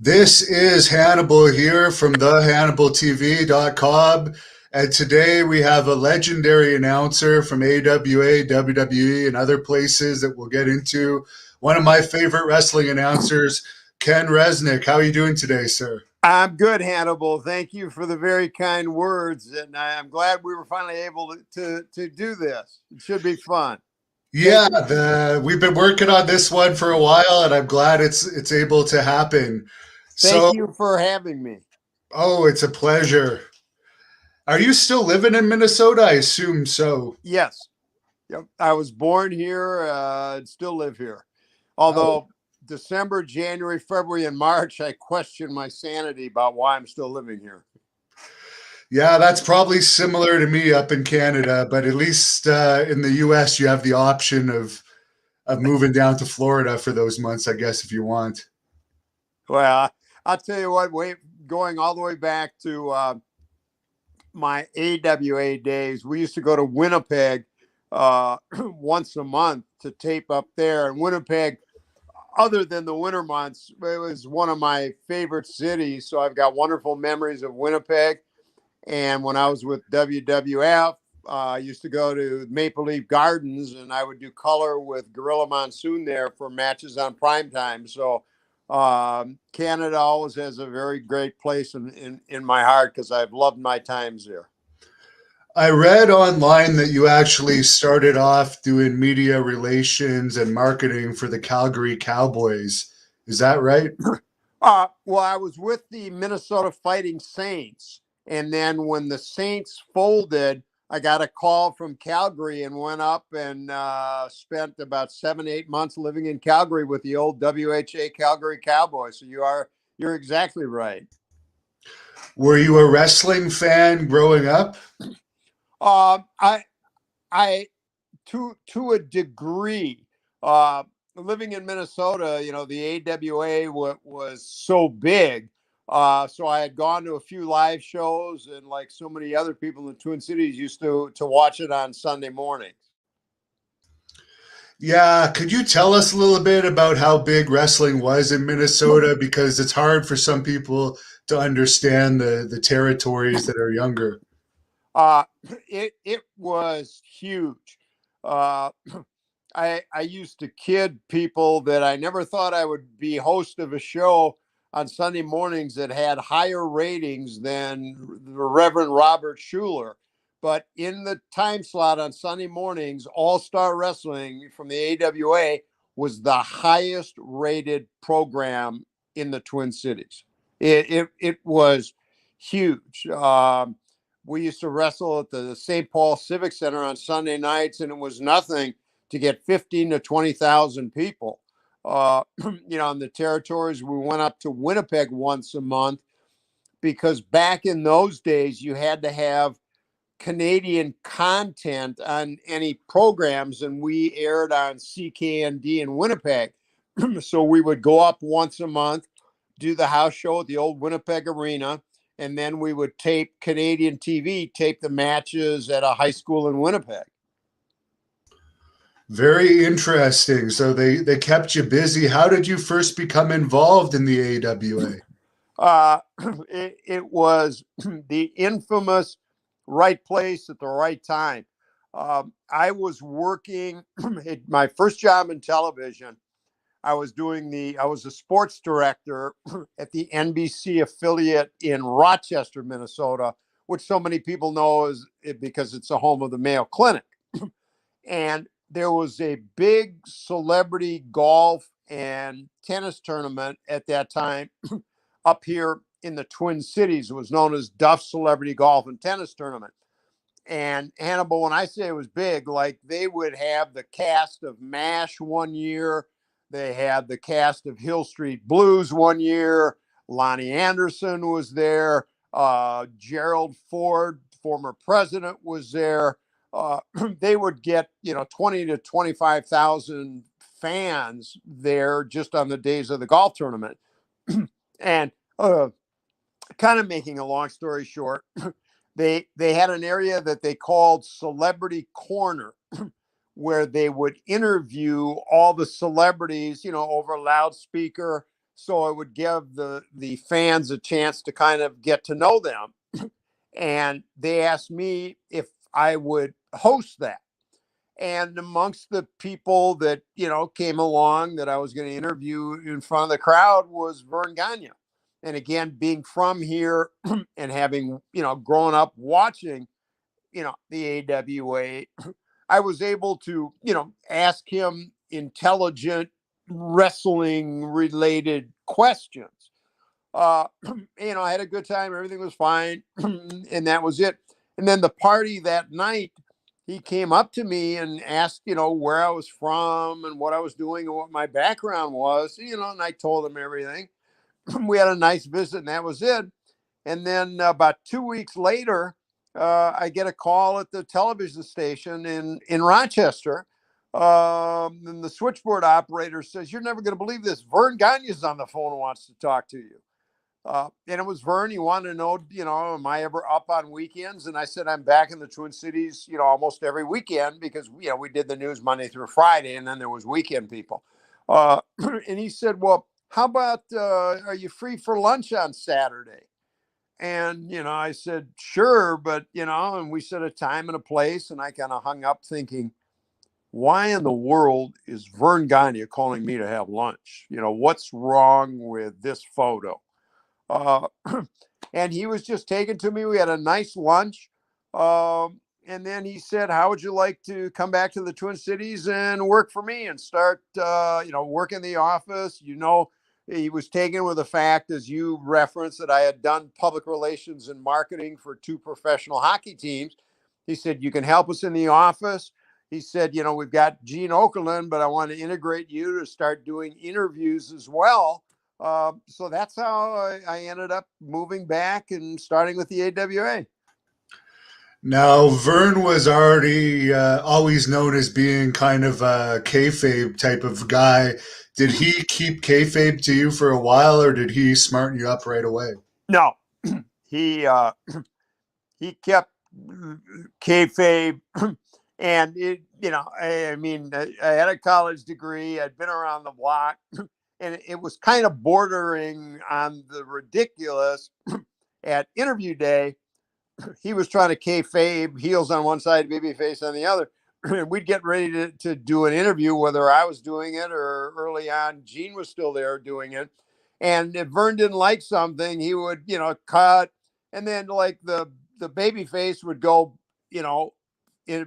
This is Hannibal here from thehannibaltv.com, and today we have a legendary announcer from AWA, WWE, and other places that we'll get into. One of my favorite wrestling announcers, Ken Resnick. How are you doing today, sir? I'm good, Hannibal. Thank you for the very kind words, and I'm glad we were finally able to do this. It should be fun. We've been working on this one for a while, and I'm glad it's able to happen. Thank So, you for having me. oh, it's a pleasure. Are you still living in Minnesota? I assume so. Yes, yep. I was born here and still live here. Oh, Although December, January, February, and March, I question my sanity about why I'm still living here. yeah, that's probably similar to me up in Canada, but at least in the U.S. you have the option of moving down to Florida for those months, I guess, if you want. Well, I'll tell you what, going all the way back to my AWA days, we used to go to Winnipeg once a month to tape up there. And Winnipeg, other than the winter months, it was one of my favorite cities. So I've got wonderful memories of Winnipeg. And when I was with WWF, I used to go to Maple Leaf Gardens, and I would do color with Gorilla Monsoon there for matches on primetime. So Canada always has a very great place in my heart because I've loved my times there. I read online that you actually started off doing media relations and marketing for the Calgary Cowboys. Is that right? Well, I was with the Minnesota Fighting Saints. And then when the Saints folded, I got a call from Calgary and went up and spent about 7, 8 months living in Calgary with the old WHA Calgary Cowboys. So you're exactly right. Were you a wrestling fan growing up? Uh, I I to a degree. Living in Minnesota, the AWA was so big. So I had gone to a few live shows, and like so many other people in the Twin Cities, used to watch it on Sunday mornings. Yeah, could you tell us a little bit about how big wrestling was in Minnesota? Because it's hard for some people to understand the territories that are younger. Uh, it was huge. Uh, I used to kid people that I never thought I would be host of a show on Sunday mornings that had higher ratings than the Reverend Robert Schuler. But in the time slot on Sunday mornings, All Star Wrestling from the AWA was the highest rated program in the Twin Cities. It was huge. We used to wrestle at the St. Paul Civic Center on Sunday nights, and it was nothing to get 15 to 20,000 people. In the territories, we went up to Winnipeg once a month because back in those days, you had to have Canadian content on any programs, and we aired on CKND in Winnipeg. So we would go up once a month, do the house show at the old Winnipeg Arena, and then we would tape Canadian TV, tape the matches at a high school in Winnipeg. Very interesting. So they kept you busy. How did you first become involved in the AWA? Uh, it was the infamous right place at the right time. I was working at my first job in television. I was a sports director at the NBC affiliate in Rochester, Minnesota, which so many people know because it's the home of the Mayo Clinic. And there was a big celebrity golf and tennis tournament at that time up here in the Twin Cities. It was known as Duff Celebrity Golf and Tennis Tournament. And Hannibal, when I say it was big, like they would have the cast of MASH one year, they had the cast of Hill Street Blues one year, Lonnie Anderson was there, Gerald Ford, former president, was there. They would get 20 to 25,000 fans there just on the days of the golf tournament. And kind of making a long story short, they had an area that they called Celebrity Corner, where they would interview all the celebrities, over a loudspeaker, so it would give the fans a chance to kind of get to know them. And they asked me if I would host that. And amongst the people that, came along that I was going to interview in front of the crowd was Vern Gagne. And again, being from here and having, grown up watching, the AWA, I was able to, ask him intelligent wrestling related questions. I had a good time. Everything was fine. And that was it. And then the party that night, he came up to me and asked, where I was from and what I was doing and what my background was, and I told him everything. We had a nice visit and that was it. And then about 2 weeks later, I get a call at the television station in Rochester. And the switchboard operator says, "You're never going to believe this. Vern Gagne is on the phone and wants to talk to you." And it was Vern. He wanted to know, am I ever up on weekends? And I said, I'm back in the Twin Cities, almost every weekend because, we did the news Monday through Friday and then there was weekend people. And he said, well, how about, are you free for lunch on Saturday? And, I said, sure. But, and we set a time and a place and I kind of hung up thinking, why in the world is Vern Gagne calling me to have lunch? What's wrong with this photo? And he was just taken to me. We had a nice lunch. And then he said, how would you like to come back to the Twin Cities and work for me and start, work in the office? He was taken with the fact, as you referenced, that I had done public relations and marketing for 2 professional hockey teams. He said, you can help us in the office. He said, we've got Gene Okerlund, but I want to integrate you to start doing interviews as well. So that's how I ended up moving back and starting with the AWA. Now, Vern was already always known as being kind of a kayfabe type of guy. Did he keep kayfabe to you for a while, or did he smarten you up right away? No, he kept kayfabe, and I had a college degree. I'd been around the block, and it was kind of bordering on the ridiculous. At interview day, he was trying to kayfabe, heels on one side, baby face on the other. We'd get ready to do an interview, whether I was doing it or early on, Gene was still there doing it. And if Vern didn't like something, he would, cut. And then like the baby face would go,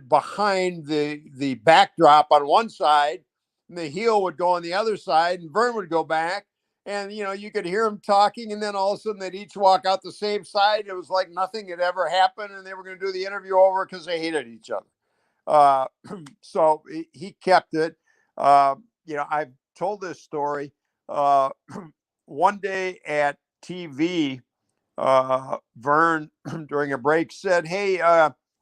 behind the backdrop on one side, and the heel would go on the other side, and Vern would go back. And, you could hear them talking, and then all of a sudden they'd each walk out the same side. It was like nothing had ever happened, and they were going to do the interview over because they hated each other. So he kept it. I've told this story. One day at TV, Vern, during a break, said, hey,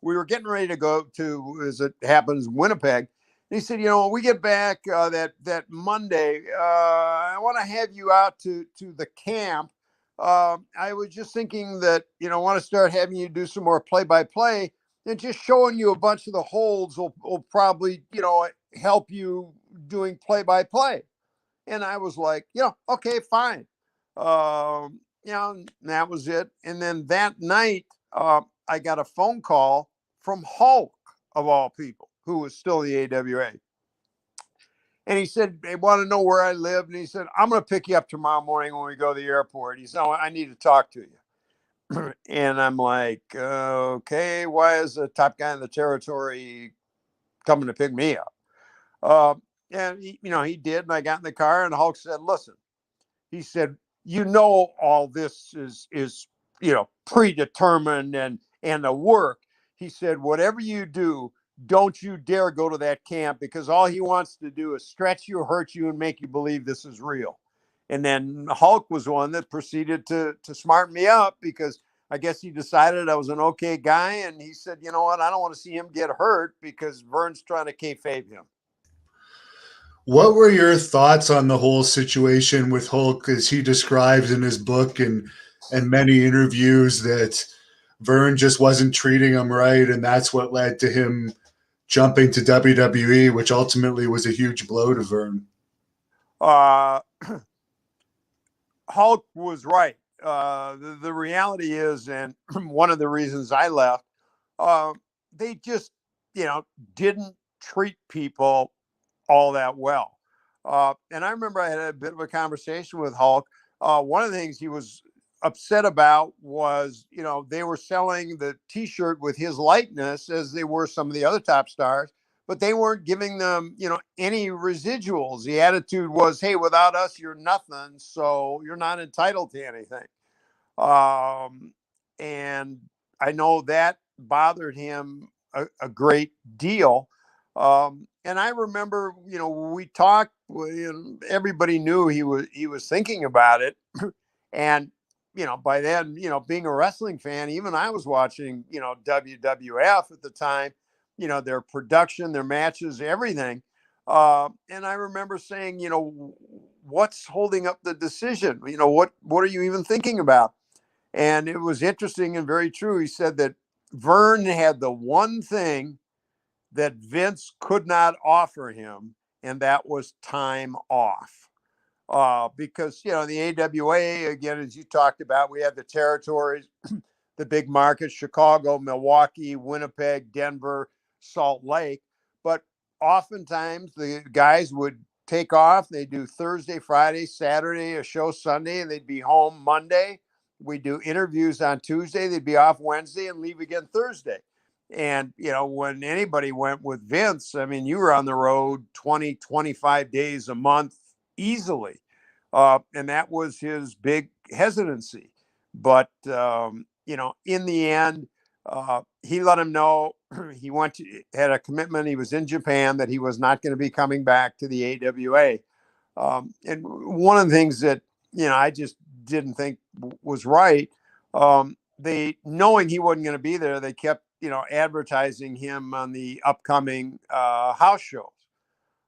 we were getting ready to go to, as it happens, Winnipeg. He said, when we get back that Monday, I want to have you out to the camp. I was just thinking that, I want to start having you do some more play-by-play, and just showing you a bunch of the holds will probably, help you doing play-by-play. And I was like, okay, fine. And that was it. And then that night, I got a phone call from Hulk, of all people, who was still the AWA. And he said, they want to know where I live. And he said, I'm going to pick you up tomorrow morning when we go to the airport. He said, oh, I need to talk to you. And I'm like, okay, why is the top guy in the territory coming to pick me up? And he did. And I got in the car, and Hulk said, listen, he said, all this is predetermined and the work. He said, whatever you do, don't you dare go to that camp, because all he wants to do is stretch you, hurt you, and make you believe this is real. And then Hulk was one that proceeded to smarten me up, because I guess he decided I was an okay guy. And he said, you know what? I don't want to see him get hurt because Vern's trying to kayfabe him. What were your thoughts on the whole situation with Hulk, as he describes in his book and many interviews, that Vern just wasn't treating him right, and that's what led to him jumping to WWE, which ultimately was a huge blow to Vern? Hulk was right. The reality is, and one of the reasons I left, uh, they just, didn't treat people all that well. And I remember I had a bit of a conversation with Hulk. One of the things he was upset about was, they were selling the T-shirt with his likeness as they were some of the other top stars, but they weren't giving them, any residuals. The attitude was, hey, without us, you're nothing, so you're not entitled to anything. And I know that bothered him a great deal. And I remember, we talked. Everybody knew he was thinking about it, and by then, being a wrestling fan, even I was watching, WWF at the time. Their production, their matches, everything. And I remember saying, what's holding up the decision? What are you even thinking about? And it was interesting and very true. He said that Vern had the one thing that Vince could not offer him, and that was time off. Because, the AWA, again, as you talked about, we had the territories, the big markets, Chicago, Milwaukee, Winnipeg, Denver, Salt Lake. But oftentimes the guys would take off. They do Thursday, Friday, Saturday, a show Sunday, and they'd be home Monday. We do interviews on Tuesday. They'd be off Wednesday and leave again Thursday. And, when anybody went with Vince, I mean, you were on the road 20, 25 days a month easily. And that was his big hesitancy. But, in the end, he let him know he had a commitment. He was in Japan that he was not going to be coming back to the AWA. And one of the things that, I just didn't think was right. They, knowing he wasn't going to be there, they kept, advertising him on the upcoming house shows.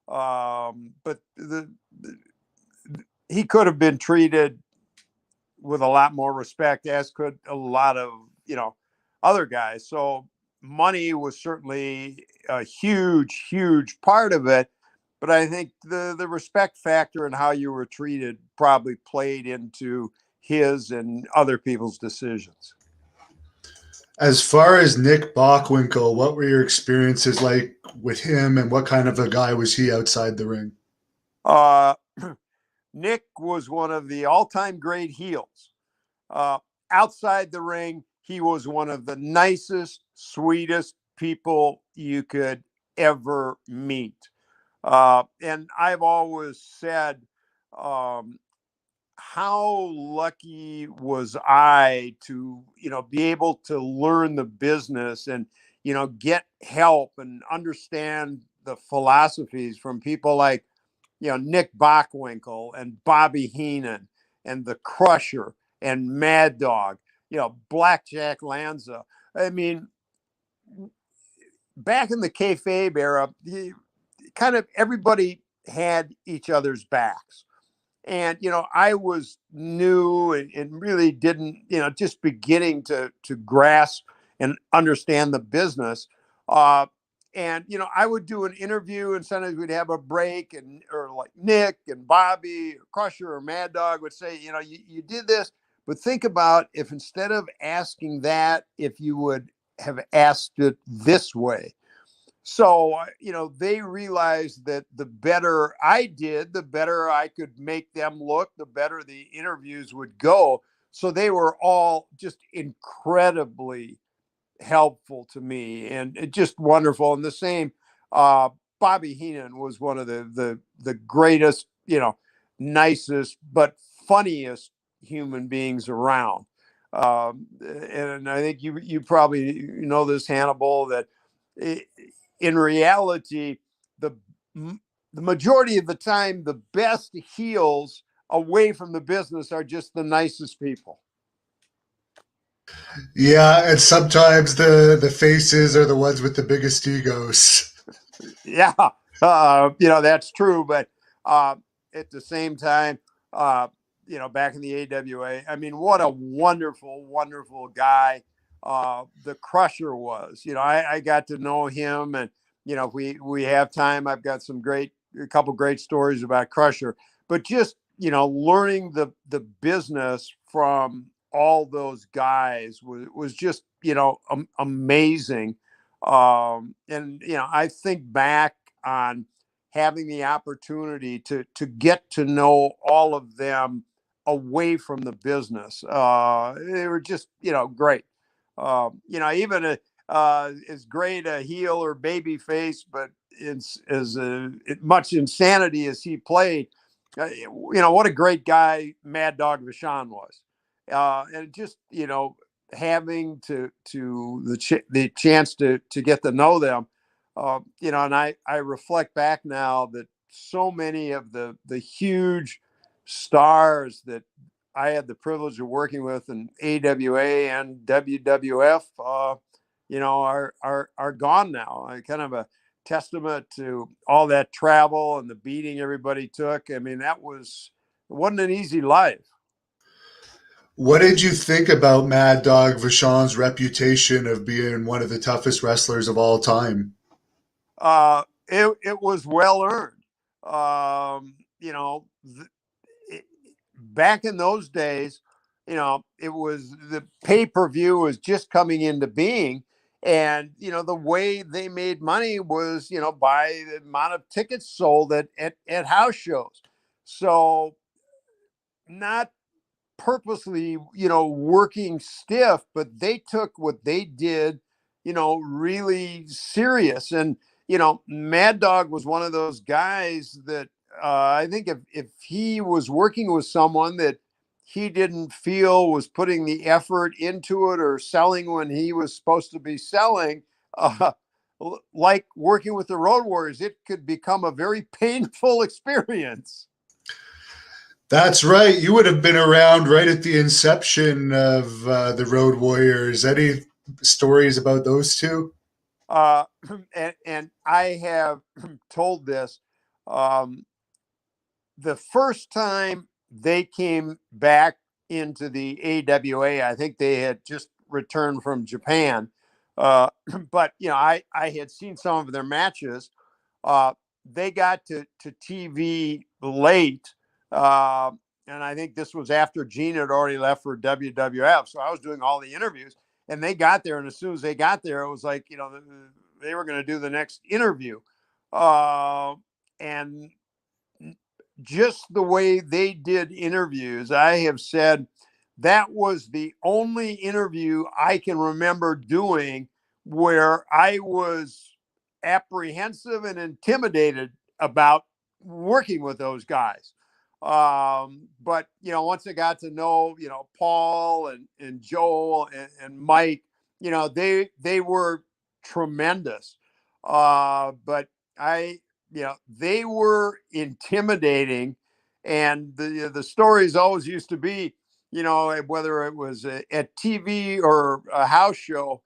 But he could have been treated with a lot more respect, as could a lot of, other guys. So money was certainly a huge, huge part of it. But I think the respect factor and how you were treated probably played into his and other people's decisions. As far as Nick Bockwinkel, what were your experiences like with him, and what kind of a guy was he outside the ring? Uh, Nick was one of the all-time great heels. Outside the ring, he was one of the nicest, sweetest people you could ever meet. And I've always said, how lucky was I to, be able to learn the business and, get help and understand the philosophies from people like, Nick Bockwinkel and Bobby Heenan and the Crusher and Mad Dog, Blackjack Lanza. I mean, back in the kayfabe era, kind of everybody had each other's backs. And, I was new and really didn't, just beginning to grasp and understand the business. And, I would do an interview and sometimes we'd have a break or like Nick and Bobby, or Crusher or Mad Dog would say, you did this, but think about if instead of asking that, if you would have asked it this way. So, they realized that the better I did, the better I could make them look, the better the interviews would go. So they were all just incredibly helpful to me and just wonderful. And the same, Bobby Heenan was one of the greatest, nicest, but funniest human beings around. And I think you probably know this, Hannibal, that in reality, the majority of the time, the best heels away from the business are just the nicest people. Yeah, and sometimes the faces are the ones with the biggest egos. Yeah, that's true. But at the same time, back in the AWA, I mean, what a wonderful, wonderful guy the Crusher was. I got to know him, and if we have time, I've got a couple great stories about Crusher. But just learning the business from all those guys was just, amazing. And, I think back on having the opportunity to get to know all of them away from the business. They were just, great. Even as great a heel or baby face, but as much insanity as he played, what a great guy Mad Dog Vachon was. And just, having the chance to get to know them, and I reflect back now that so many of the huge stars that I had the privilege of working with in AWA and WWF, are gone now. Kind of a testament to all that travel and the beating everybody took. I mean, it wasn't an easy life. What did you think about Mad Dog Vachon's reputation of being one of the toughest wrestlers of all time? It was well earned. Back in those days, it was the pay-per-view was just coming into being. And, the way they made money was, by the amount of tickets sold at house shows. So not purposely, working stiff, but they took what they did, really serious. And, Mad Dog was one of those guys that I think if he was working with someone that he didn't feel was putting the effort into it or selling when he was supposed to be selling, like working with the Road Warriors, it could become a very painful experience. That's right. You would have been around right at the inception of the Road Warriors. Any stories about those two? Uh, and I have told this. Um, the first time they came back into the AWA, I think they had just returned from Japan. But I had seen some of their matches. They got to TV late, and I think this was after Gene had already left for WWF. So I was doing all the interviews, and they got there, and as soon as they got there, it was like they were going to do the next interview, and just the way they did interviews, I have said that was the only interview I can remember doing where I was apprehensive and intimidated about working with those guys. But once I got to know, Paul and Joel and Mike, they were tremendous. But they were intimidating, and the stories always used to be, whether it was at TV or a house show,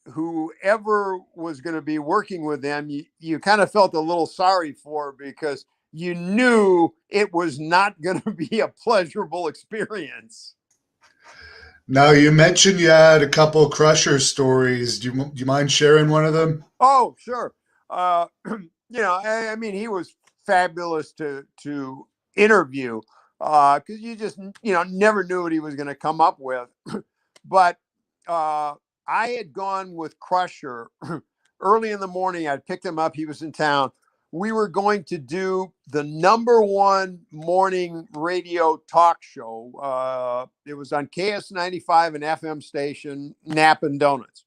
whoever was going to be working with them, you kind of felt a little sorry for, because you knew it was not going to be a pleasurable experience. Now, you mentioned you had a couple Crusher stories. Do you mind sharing one of them? Oh, sure. I mean, he was fabulous to interview, because you just never knew what he was going to come up with. But I had gone with Crusher early in the morning. I'd picked him up. He was in town. We were going to do the #1 morning radio talk show. It was on KS95, an FM station, Nappin' Donuts.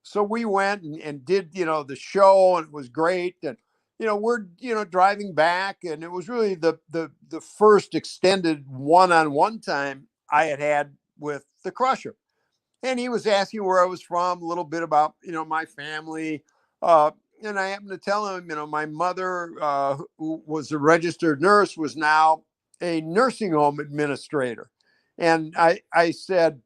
So we went and did, the show, and it was great. And, we're, driving back, and it was really the first extended one-on-one time I had with the Crusher. And he was asking where I was from, a little bit about, my family. And I happened to tell him, my mother, who was a registered nurse, was now a nursing home administrator. And I said,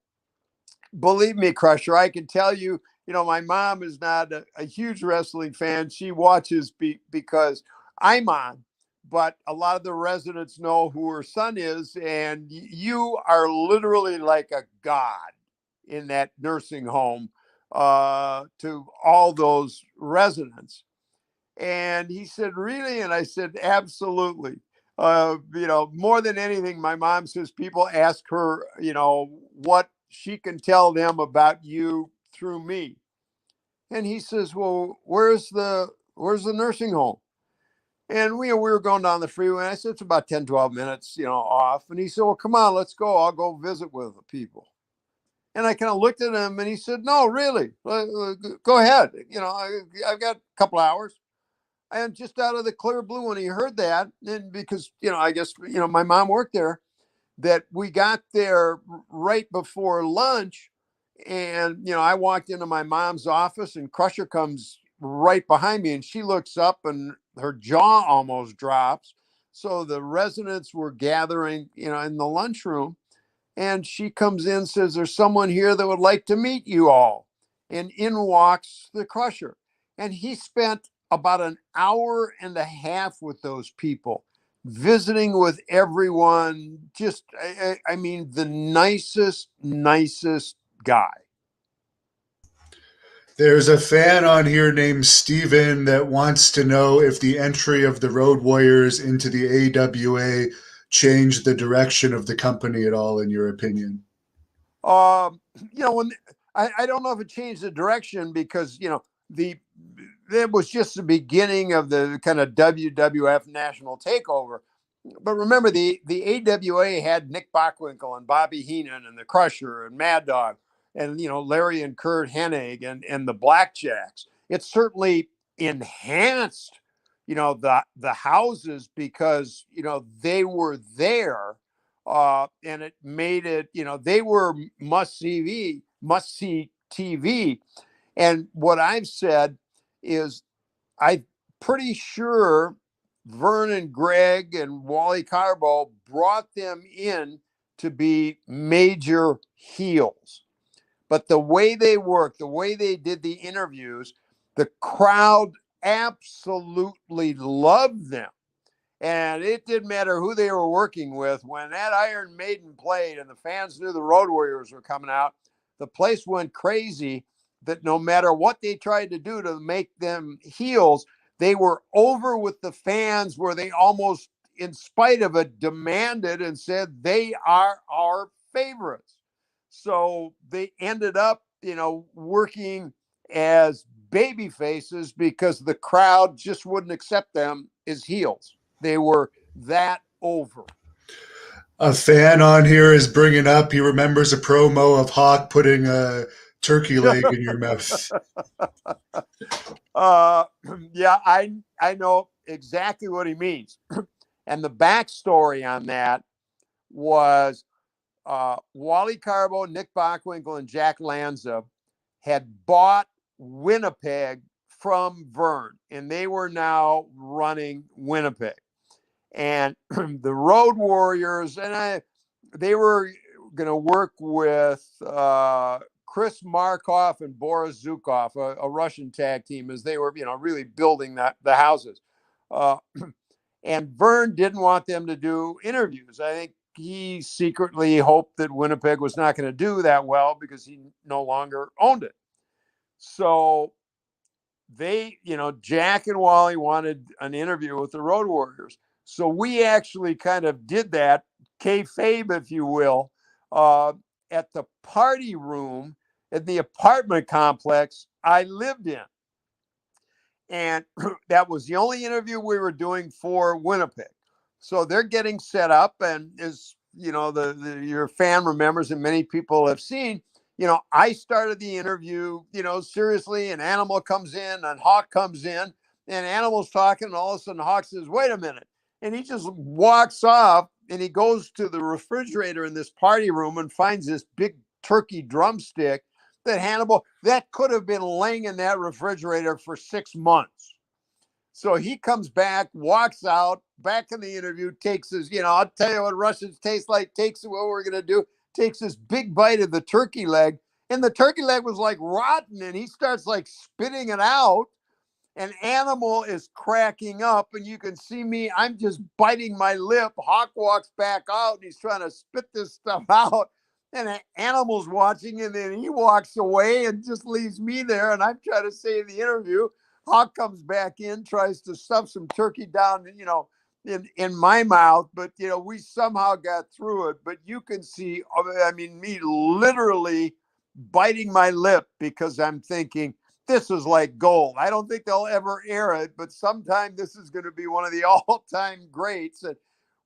believe me, Crusher, I can tell you, my mom is not a huge wrestling fan. She watches because I'm on, but a lot of the residents know who her son is, and you are literally like a god in that nursing home to all those residents. And he said, really? And I said, absolutely. More than anything, my mom says people ask her, what she can tell them about you through me. And he says, well, where's the nursing home? And we were going down the freeway. And I said, it's about 10, 12 minutes, off. And he said, well, come on, let's go. I'll go visit with the people. And I kind of looked at him and he said, no, really, go ahead. I've got a couple hours. And just out of the clear blue, when he heard that, and because, I guess, my mom worked there, that we got there right before lunch. And, I walked into my mom's office and Crusher comes right behind me and she looks up and her jaw almost drops. So the residents were gathering, in the lunchroom. And she comes in, says, there's someone here that would like to meet you all. And in walks the Crusher. And he spent about an hour and a half with those people, visiting with everyone. Just, I mean, the nicest guy. There's a fan on here named Steven that wants to know if the entry of the Road Warriors into the AWA changed the direction of the company at all, in your opinion? When I don't know if it changed the direction because, it was just the beginning of the kind of WWF national takeover. But remember, the AWA had Nick Bockwinkel and Bobby Heenan and the Crusher and Mad Dog and, Larry and Kurt Hennig and the Blackjacks. It certainly enhanced, the houses because, they were there. And it made it, they were must see TV. And what I've said is I'm pretty sure Vern and Greg and Wally Carbo brought them in to be major heels. But the way they worked, the way they did the interviews, the crowd absolutely loved them. And it didn't matter who they were working with. When that Iron Maiden played and the fans knew the Road Warriors were coming out, the place went crazy. That no matter what they tried to do to make them heels, they were over with the fans where they almost, in spite of it, demanded and said they are our favorites. So they ended up, working as baby faces because the crowd just wouldn't accept them as heels. They were that over. A fan on here is bringing up, he remembers a promo of Hawk putting a turkey leg in your mouth. Yeah, I know exactly what he means. And the backstory on that was Wally Carbo, Nick Bockwinkel, and Jack Lanza had bought Winnipeg from Vern, and they were now running Winnipeg. And the Road Warriors, they were going to work with Chris Markov and Boris Zukov, a Russian tag team, as they were, really building the houses. And Vern didn't want them to do interviews. I think he secretly hoped that Winnipeg was not going to do that well because he no longer owned it. So they, Jack and Wally wanted an interview with the Road Warriors. So we actually kind of did that, kayfabe, if you will, at the party room in the apartment complex I lived in. And that was the only interview we were doing for Winnipeg. So they're getting set up, and as your fan remembers, and many people have seen, I started the interview, seriously, and Animal comes in and Hawk comes in and Animal's talking, and all of a sudden Hawk says, wait a minute. And he just walks off and he goes to the refrigerator in this party room and finds this big turkey drumstick that Hannibal, that could have been laying in that refrigerator for 6 months. So he comes back, walks out, back in the interview, takes his, I'll tell you what Russians taste like, takes what we're going to do, takes this big bite of the turkey leg. And the turkey leg was like rotten, and he starts like spitting it out. And Animal is cracking up, and you can see me, I'm just biting my lip. Hawk walks back out, and he's trying to spit this stuff out. And Animal's watching, and then he walks away and just leaves me there. And I'm trying to save the interview. Hawk comes back in, tries to stuff some turkey down, in my mouth, but we somehow got through it. But you can see, I mean, me literally biting my lip because I'm thinking this is like gold. I don't think they'll ever air it, but sometime this is going to be one of the all-time greats. And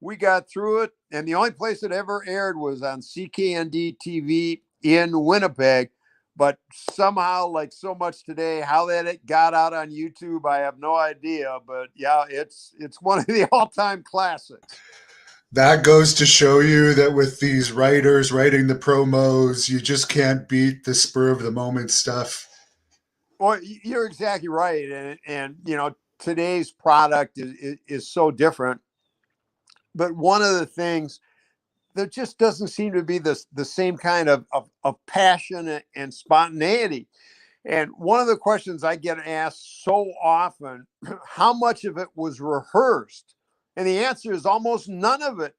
we got through it, and the only place it ever aired was on CKND TV in Winnipeg. But somehow, like so much today, how that it got out on YouTube, I have no idea. But yeah, it's one of the all-time classics. That goes to show you that with these writers writing the promos, you just can't beat the spur of the moment stuff. Well, you're exactly right, and today's product is so different. But one of the things, there just doesn't seem to be the same kind of passion and spontaneity. And one of the questions I get asked so often, how much of it was rehearsed? And the answer is almost none of it.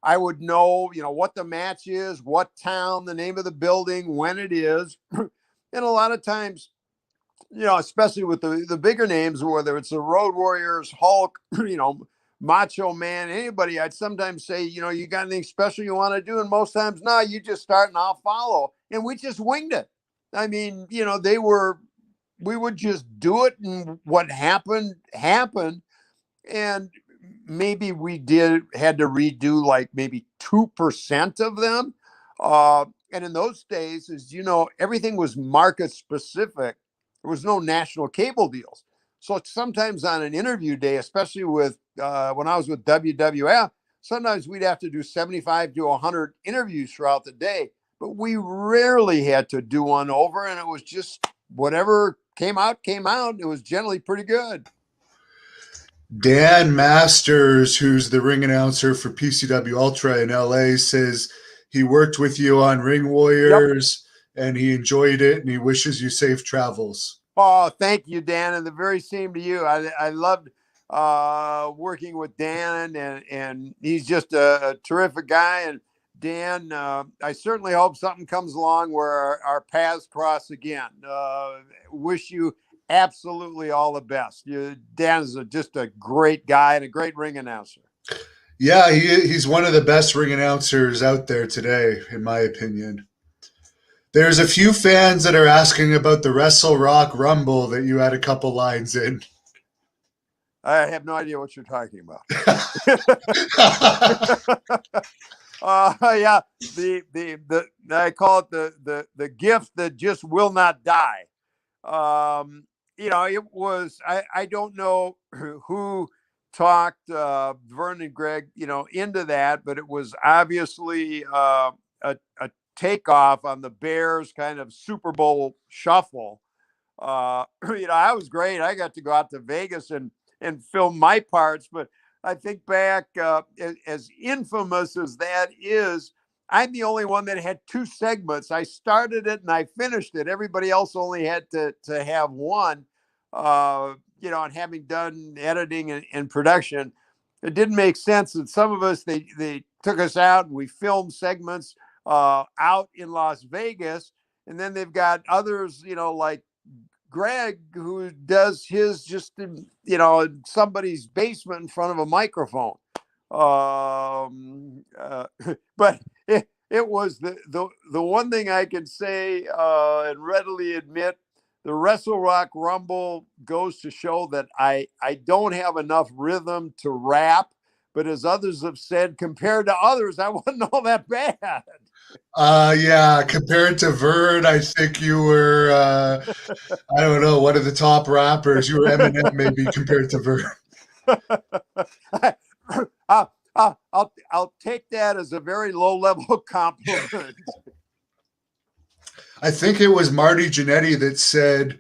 I would know, what the match is, what town, the name of the building, when it is. And a lot of times, especially with the bigger names, whether it's the Road Warriors, Hulk, Macho Man, anybody, I'd sometimes say, you got anything special you want to do? And most times, no, you just start and I'll follow. And we just winged it. I mean, we would just do it, and what happened. And maybe we had to redo like maybe 2% of them. And in those days, as everything was market specific. There was no national cable deals. So sometimes on an interview day, especially with when I was with WWF, sometimes we'd have to do 75 to 100 interviews throughout the day. But we rarely had to do one over, and it was just whatever came out. It was generally pretty good. Dan Masters, who's the ring announcer for PCW Ultra in LA, says he worked with you on Ring Warriors and he enjoyed it and he wishes you safe travels. Oh, thank you, Dan. And the very same to you. I loved working with Dan, and he's just a terrific guy. And Dan, I certainly hope something comes along where our paths cross again. Wish you absolutely all the best. Dan is just a great guy and a great ring announcer. Yeah, he's one of the best ring announcers out there today, in my opinion. There's a few fans that are asking about the Wrestle Rock Rumble that you had a couple lines in. I have no idea what you're talking about. Yeah, I call it the gift that just will not die. It was, I don't know who talked Vern and Greg, into that, but it was obviously a takeoff on the Bears kind of Super Bowl shuffle. I was great. I got to go out to Vegas and film my parts, but I think back, as infamous as that is, I'm the only one that had 2 segments. I started it and I finished it. Everybody else only had to have one. And having done editing and production, it didn't make sense. And some of us, they took us out and we filmed segments out in Las Vegas. And then they've got others, like Greg, who does his just in somebody's basement in front of a microphone. But it was the one thing I can say and readily admit, the Wrestle Rock Rumble goes to show that I don't have enough rhythm to rap, but as others have said, compared to others, I wasn't all that bad. Yeah, compared to Vern, I think you were, I don't know, one of the top rappers. You were Eminem, maybe, compared to Vern. I'll take that as a very low-level compliment. I think it was Marty Jannetty that said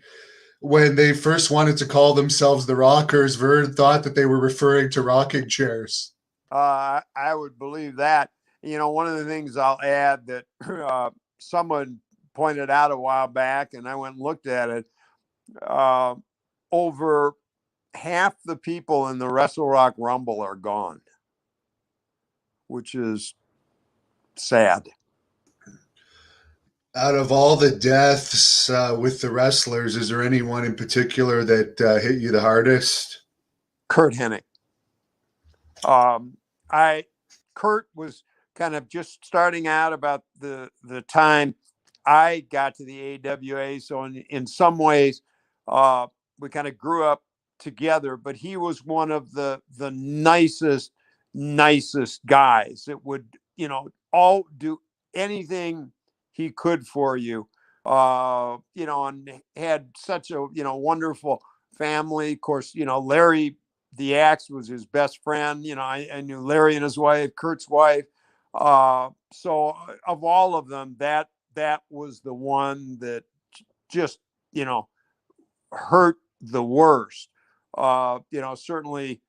when they first wanted to call themselves the Rockers, Vern thought that they were referring to rocking chairs. I would believe that. One of the things I'll add that someone pointed out a while back, and I went and looked at it, over half the people in the Wrestle Rock Rumble are gone, which is sad. Out of all the deaths with the wrestlers, is there anyone in particular that hit you the hardest? Kurt Hennig. I Kurt was kind of just starting out about the time I got to the AWA. So in some ways, we kind of grew up together. But he was one of the nicest guys that would, all do anything he could for you. And had such a wonderful family. Of course, Larry the Axe was his best friend. I knew Larry and his wife, Kurt's wife. So of all of them, that was the one that just hurt the worst. Certainly,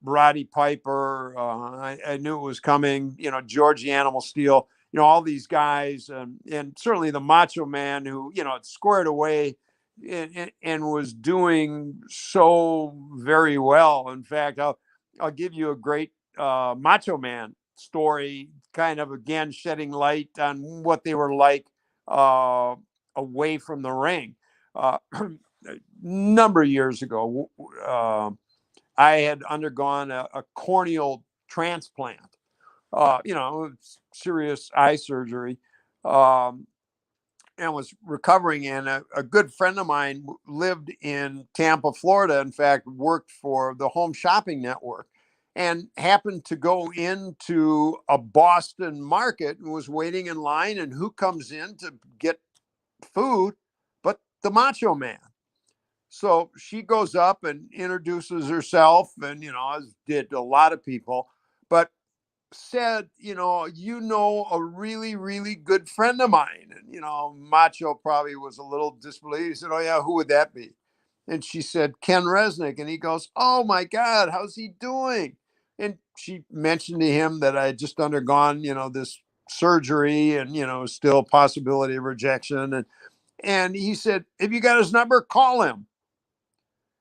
Roddy Piper. I knew it was coming. George the Animal Steel. All these guys, and certainly the Macho Man, who squared away and was doing so very well. In fact, I'll give you a great Macho Man story, kind of again shedding light on what they were like away from the ring. A number of years ago, I had undergone a corneal transplant, serious eye surgery, and was recovering. And a good friend of mine lived in Tampa, Florida. In fact, worked for the Home Shopping Network, and happened to go into a Boston market and was waiting in line. And who comes in to get food but the Macho Man? So she goes up and introduces herself, and as did a lot of people, but said, a really, really good friend of mine. And Macho probably was a little disbelieved. He said, "Oh yeah, who would that be?" And she said, "Ken Resnick." And he goes, "Oh my God, how's he doing?" And she mentioned to him that I had just undergone, this surgery, and still possibility of rejection. And he said, "If you got his number, call him."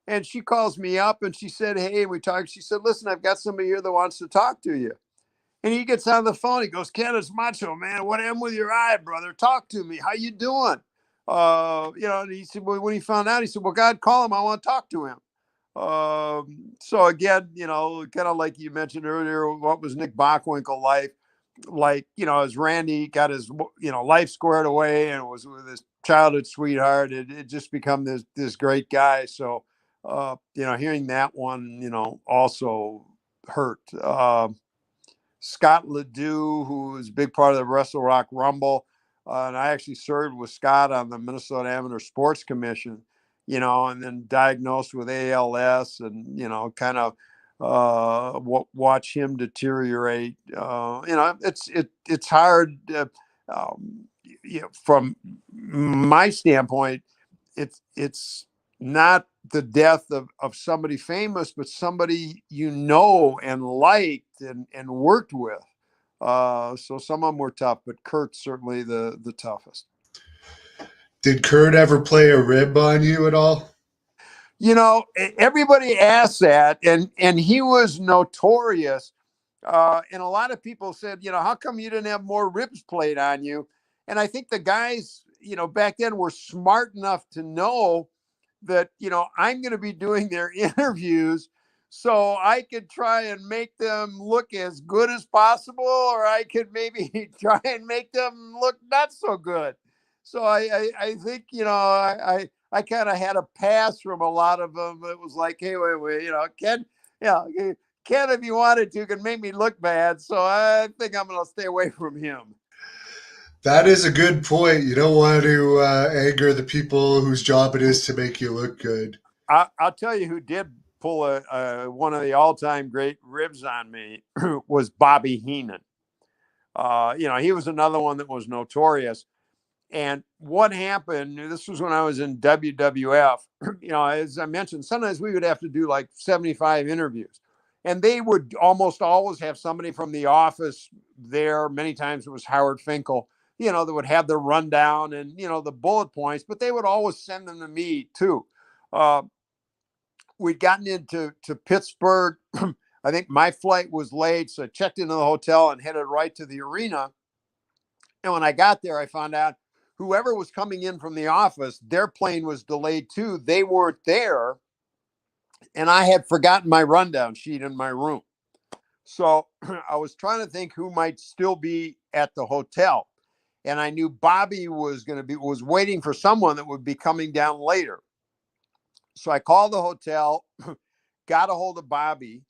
And she calls me up and she said, "Hey," we talked. She said, "Listen, I've got somebody here that wants to talk to you." And he gets on the phone. He goes, "Ken, it's Macho Man. What am with your eye, brother? Talk to me. How you doing?" And he said, well, when he found out, he said, "Well, God, call him. I want to talk to him." So again, kind of like you mentioned earlier, what was Nick Bockwinkel like, as Randy got his, life squared away and was with his childhood sweetheart, it just become this great guy. So, hearing that one, also hurt. Scott Ledoux, who was a big part of the Wrestle Rock Rumble. And I actually served with Scott on the Minnesota Amateur Sports Commission, and then diagnosed with ALS, and, kind of watch him deteriorate. It's hard. From my standpoint, it's not the death of somebody famous, but somebody and liked and worked with. So some of them were tough, but Kurt's certainly the toughest. Did Kurt ever play a rib on you at all? Everybody asks that, and he was notorious. And a lot of people said, how come you didn't have more ribs played on you? And I think the guys, back then were smart enough to know that, I'm going to be doing their interviews, so I could try and make them look as good as possible, or I could maybe try and make them look not so good. So I think, I kind of had a pass from a lot of them. It was like, hey, wait, Ken, Ken, if you wanted to, can make me look bad. So I think I'm going to stay away from him. That is a good point. You don't want to anger the people whose job it is to make you look good. I'll tell you who did pull one of the all-time great ribs on me was Bobby Heenan. He was another one that was notorious. And what happened, this was when I was in WWF, as I mentioned, sometimes we would have to do like 75 interviews. And they would almost always have somebody from the office there. Many times it was Howard Finkel, that would have the rundown and, the bullet points, but they would always send them to me too. We'd gotten into Pittsburgh. I think my flight was late, so I checked into the hotel and headed right to the arena. And when I got there, I found out whoever was coming in from the office, their plane was delayed too. They weren't there. And I had forgotten my rundown sheet in my room. So I was trying to think who might still be at the hotel. And I knew Bobby was waiting for someone that would be coming down later. So I called the hotel, got a hold of Bobby,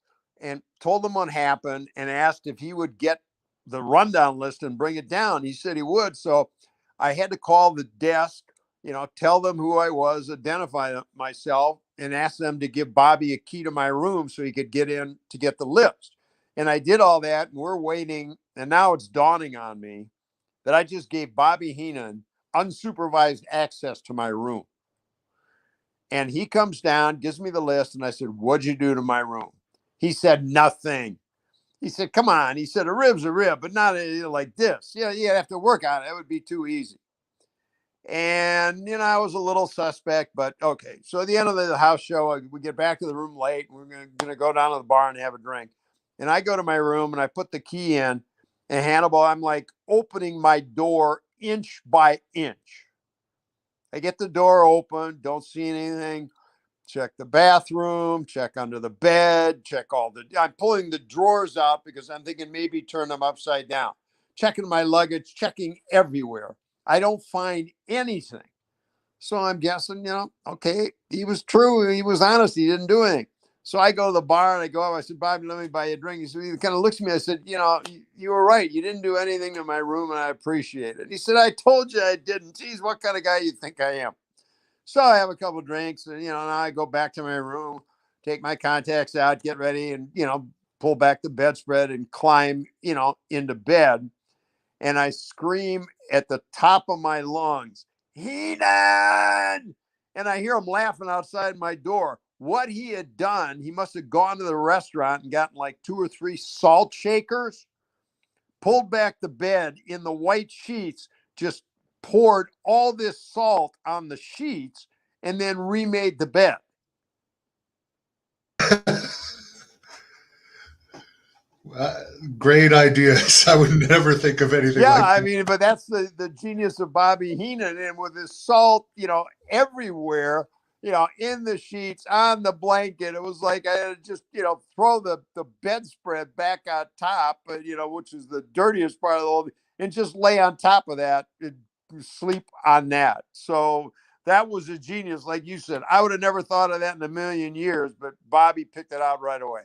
and told him what happened and asked if he would get the rundown list and bring it down. He said he would. So I had to call the desk, tell them who I was, identify myself, and ask them to give Bobby a key to my room so he could get in to get the list. And I did all that, and we're waiting. And now it's dawning on me that I just gave Bobby Heenan unsupervised access to my room. And he comes down, gives me the list, and I said, "What'd you do to my room?" He said, "Nothing." He said, "Come on." He said, "A rib's a rib, but not like this. Yeah, you have to work on it. It would be too easy." And, I was a little suspect, but okay. So at the end of the house show, we get back to the room late. And we're going to go down to the bar and have a drink. And I go to my room and I put the key in. And Hannibal, I'm like opening my door inch by inch. I get the door open, don't see anything. Check the bathroom, check under the bed, I'm pulling the drawers out because I'm thinking maybe turn them upside down. Checking my luggage, checking everywhere. I don't find anything. So I'm guessing, okay, he was true. He was honest. He didn't do anything. So I go to the bar and I go up. I said, "Bobby, let me buy you a drink." He kind of looks at me. I said, "You were right. You didn't do anything to my room and I appreciate it." He said, "I told you I didn't. Geez, what kind of guy you think I am?" So I have a couple of drinks and, now I go back to my room, take my contacts out, get ready and, pull back the bedspread and climb, into bed. And I scream at the top of my lungs, "Heenan!" And I hear him laughing outside my door. What he had done, he must have gone to the restaurant and gotten like 2 or 3 salt shakers, pulled back the bed in the white sheets, just poured all this salt on the sheets, and then remade the bed. Great ideas. I would never think of anything Yeah, like I that. mean, but that's the genius of Bobby Heenan, and with his salt, everywhere, in the sheets, on the blanket. It was like I had to just, throw the bedspread back on top, which is the dirtiest part of the whole thing, and just lay on top of that and sleep on that. So that was a genius, like you said. I would have never thought of that in a million years, but Bobby picked it out right away.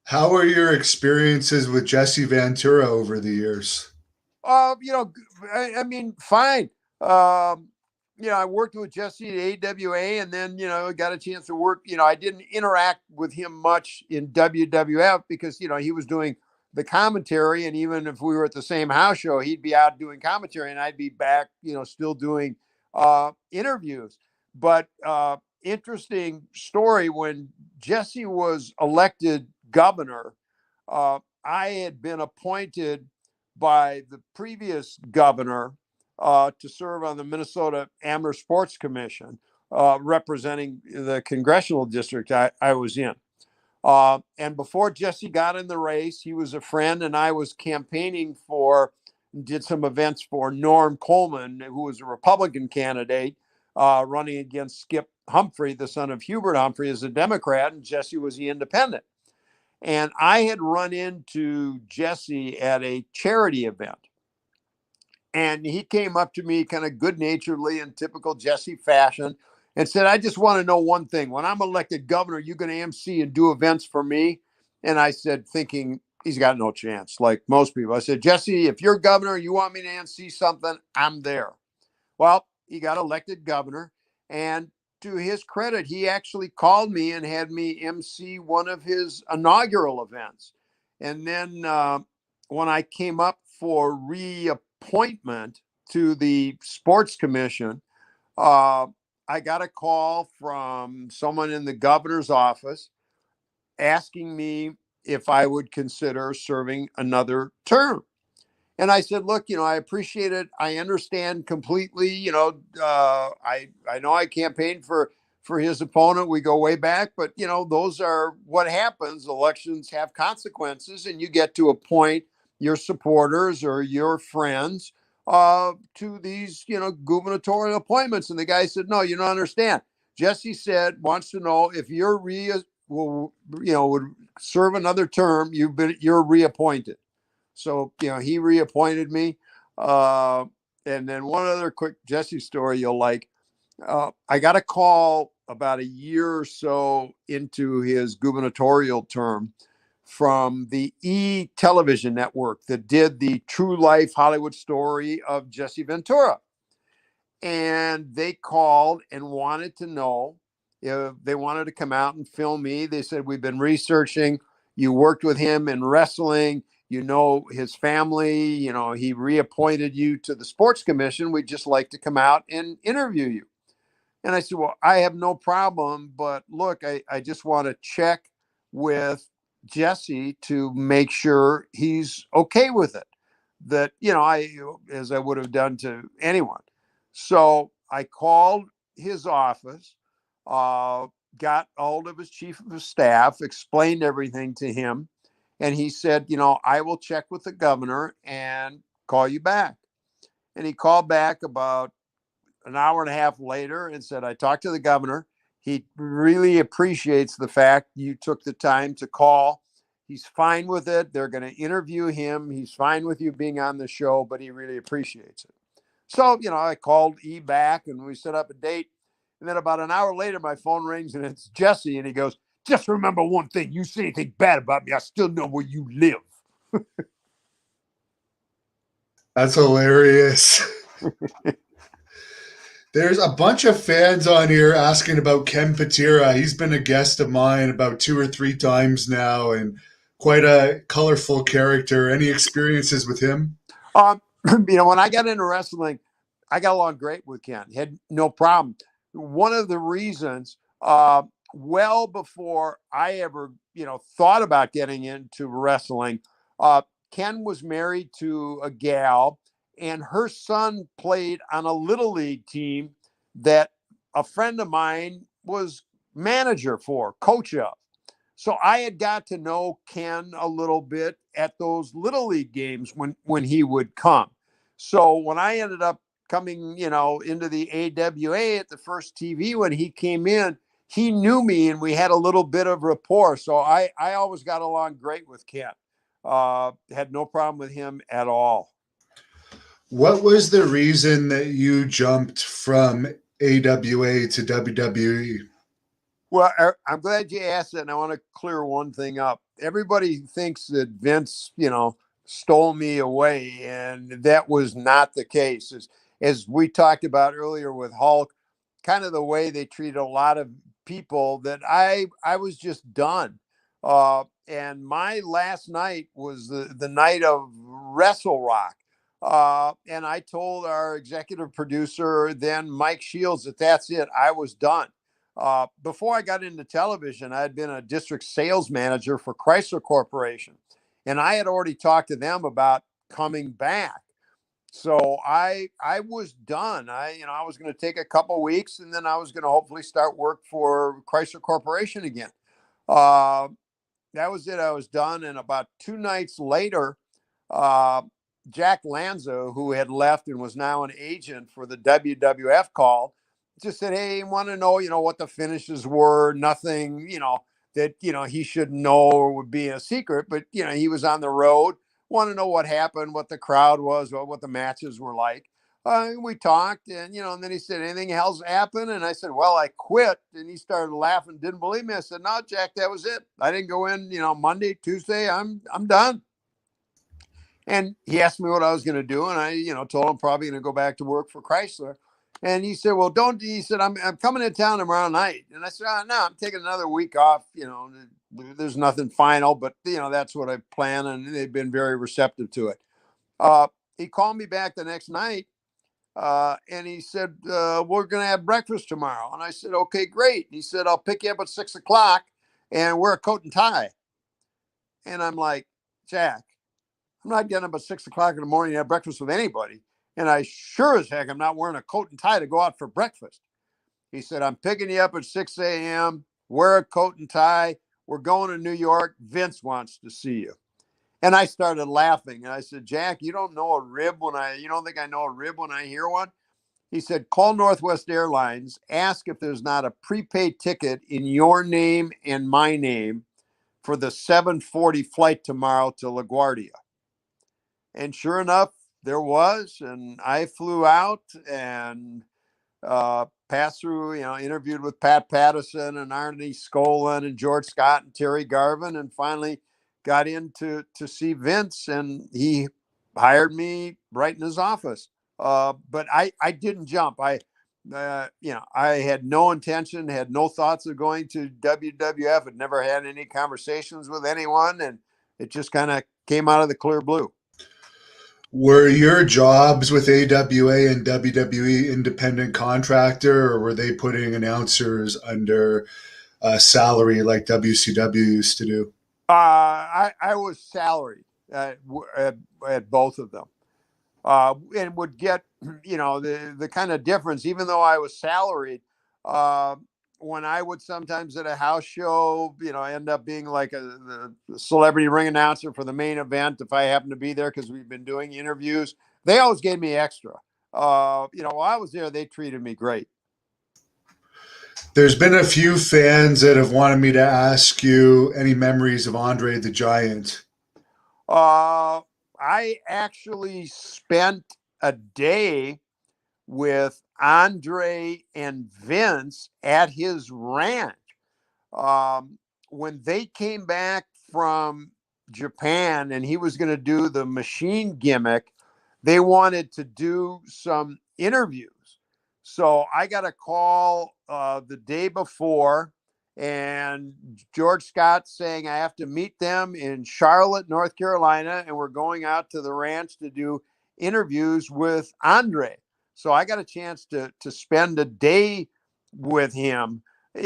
How are your experiences with Jesse Ventura over the years? I mean, fine. Um, I worked with Jesse at AWA and then, got a chance to work. I didn't interact with him much in WWF because, he was doing the commentary. And even if we were at the same house show, he'd be out doing commentary and I'd be back, still doing interviews. But interesting story, when Jesse was elected governor, I had been appointed by the previous governor to serve on the Minnesota Amateur Sports Commission, representing the congressional district I was in. And before Jesse got in the race, he was a friend, and I was campaigning did some events for Norm Coleman, who was a Republican candidate running against Skip Humphrey, the son of Hubert Humphrey, as a Democrat, and Jesse was the independent. And I had run into Jesse at a charity event. And he came up to me kind of good naturedly in typical Jesse fashion and said, "I just want to know one thing. When I'm elected governor, you're going to MC and do events for me?" And I said, thinking he's got no chance, like most people. I said, "Jesse, if you're governor, you want me to MC something, I'm there." Well, he got elected governor. And to his credit, he actually called me and had me MC one of his inaugural events. And then when I came up for reappointment to the sports commission, I got a call from someone in the governor's office asking me if I would consider serving another term. And I said, "Look, I appreciate it. I understand completely. I know I campaigned for his opponent. We go way back, but those are what happens. Elections have consequences, and you get to appoint your supporters or your friends to these, gubernatorial appointments." And the guy said, "No, you don't understand. Jesse wants to know if you're would serve another term, you're reappointed. So, he reappointed me. And then one other quick Jesse story you'll like. I got a call about a year or so into his gubernatorial term from the television network that did the true life Hollywood story of Jesse Ventura. And they called and wanted to know if they wanted to come out and film me. They said, we've been researching. You worked with him in wrestling. You know his family. He reappointed you to the sports commission. We'd just like to come out and interview you. And I said, well, I have no problem. But look, I just want to check with Jesse to make sure he's okay with it. That, as I would have done to anyone. So I called his office, got hold of his chief of staff, explained everything to him. And he said, I will check with the governor and call you back. And he called back about an hour and a half later and said, I talked to the governor. He really appreciates the fact you took the time to call. He's fine with it. They're going to interview him. He's fine with you being on the show, but he really appreciates it. So, I called E back and we set up a date. And then about an hour later, my phone rings and it's Jesse. And he goes, just remember one thing. You say anything bad about me, I still know where you live. That's hilarious. There's a bunch of fans on here asking about Ken Patera. He's been a guest of mine about 2 or 3 times now and quite a colorful character. Any experiences with him? When I got into wrestling, I got along great with Ken. Had no problem. One of the reasons, well before I ever, thought about getting into wrestling, Ken was married to a gal, and her son played on a little league team that a friend of mine was manager for, coach of. So I had got to know Ken a little bit at those little league games when he would come. So when I ended up coming, into the AWA at the first TV, when he came in, he knew me and we had a little bit of rapport. So I always got along great with Ken. Had no problem with him at all. What was the reason that you jumped from AWA to WWE? Well, I'm glad you asked that, and I want to clear one thing up. Everybody thinks that Vince, stole me away, and that was not the case. As we talked about earlier with Hulk, kind of the way they treated a lot of people, that I was just done. And my last night was the night of Wrestle Rock. And I told our executive producer, then Mike Shields, that's it. I was done. Before I got into television, I had been a district sales manager for Chrysler Corporation, and I had already talked to them about coming back. So I was done. I was going to take a couple weeks, and then I was going to hopefully start work for Chrysler Corporation again. That was it. I was done. And about 2 nights later, Jack Lanza, who had left and was now an agent for the WWF, called. Just said, hey, want to know, what the finishes were. Nothing, that, he should know or would be a secret. But, he was on the road. Want to know what happened, what the crowd was, what the matches were like. We talked and, and then he said, anything else happened? And I said, well, I quit. And he started laughing, didn't believe me. I said, no, Jack, that was it. I didn't go in, Monday, Tuesday. I'm done. And he asked me what I was going to do. And I, told him probably going to go back to work for Chrysler. And he said, well, he said, I'm coming to town tomorrow night. And I said, no, I'm taking another week off. There's nothing final, but that's what I plan. And they've been very receptive to it. He called me back the next night. And he said, we're going to have breakfast tomorrow. And I said, okay, great. He said, I'll pick you up at 6:00 and wear a coat and tie. And I'm like, Jack, I'm not getting up at 6:00 in the morning to have breakfast with anybody. And I sure as heck, I'm not wearing a coat and tie to go out for breakfast. He said, I'm picking you up at 6 a.m., wear a coat and tie. We're going to New York. Vince wants to see you. And I started laughing. And I said, Jack, you don't think I know a rib when I hear one? He said, call Northwest Airlines, ask if there's not a prepaid ticket in your name and my name for the 7:40 flight tomorrow to LaGuardia. And sure enough, there was. And I flew out and passed through, interviewed with Pat Patterson and Arnie Skolin and George Scott and Terry Garvin, and finally got in to see Vince, and he hired me right in his office. But I didn't jump. I had no intention, had no thoughts of going to WWF. Had never had any conversations with anyone, and it just kind of came out of the clear blue. Were your jobs with AWA and WWE independent contractor, or were they putting announcers under salary like WCW used to do? I was salaried at both of them, and would get the kind of difference. Even though I was salaried, uh, when I would sometimes at a house show, end up being like the celebrity ring announcer for the main event if I happen to be there because we've been doing interviews. They always gave me extra. While I was there, they treated me great. There's been a few fans that have wanted me to ask you any memories of Andre the Giant. I actually spent a day with Andre and Vince at his ranch. When they came back from Japan and he was going to do the machine gimmick, they wanted to do some interviews. So I got a call the day before, and George Scott saying I have to meet them in Charlotte, North Carolina, and we're going out to the ranch to do interviews with Andre. So I got a chance to spend a day with him. We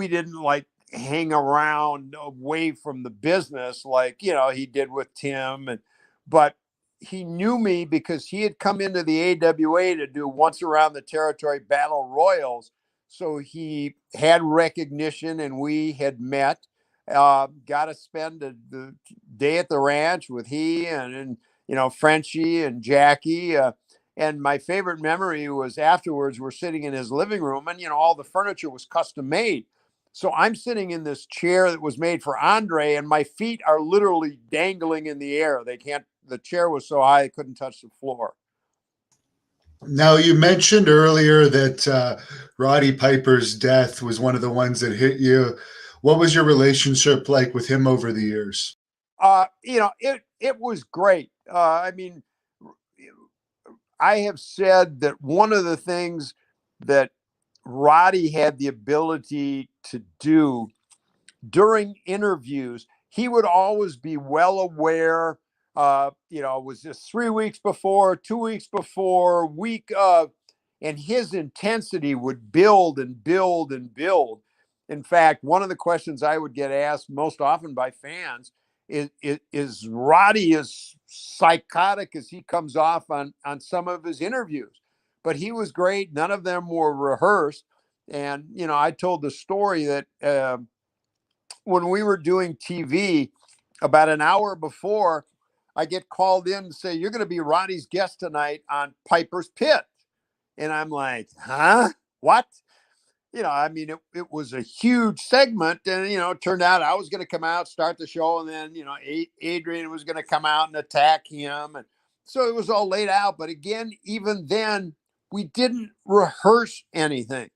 didn't like hang around away from the business like he did with Tim, but he knew me because he had come into the AWA to do once around the territory battle royals. So he had recognition, and we had met. Got to spend the day at the ranch with he and Frenchie and Jackie. And my favorite memory was afterwards, we're sitting in his living room, and all the furniture was custom made. So I'm sitting in this chair that was made for Andre, and my feet are literally dangling in the air. The chair was so high, I couldn't touch the floor. Now, you mentioned earlier that Roddy Piper's death was one of the ones that hit you. What was your relationship like with him over the years? It was great. I have said that one of the things that Roddy had the ability to do during interviews, he would always be well aware. Was this 3 weeks before, 2 weeks before, week of, and his intensity would build and build and build. In fact, one of the questions I would get asked most often by fans is Roddy as psychotic as he comes off on some of his interviews? But he was great. None of them were rehearsed. And, I told the story that when we were doing TV, about an hour before, I get called in to say, you're going to be Roddy's guest tonight on Piper's Pit. And I'm like, huh? What? It was a huge segment. And, it turned out I was going to come out, start the show. And then, Adrian was going to come out and attack him. And so it was all laid out. But again, even then, we didn't rehearse anything.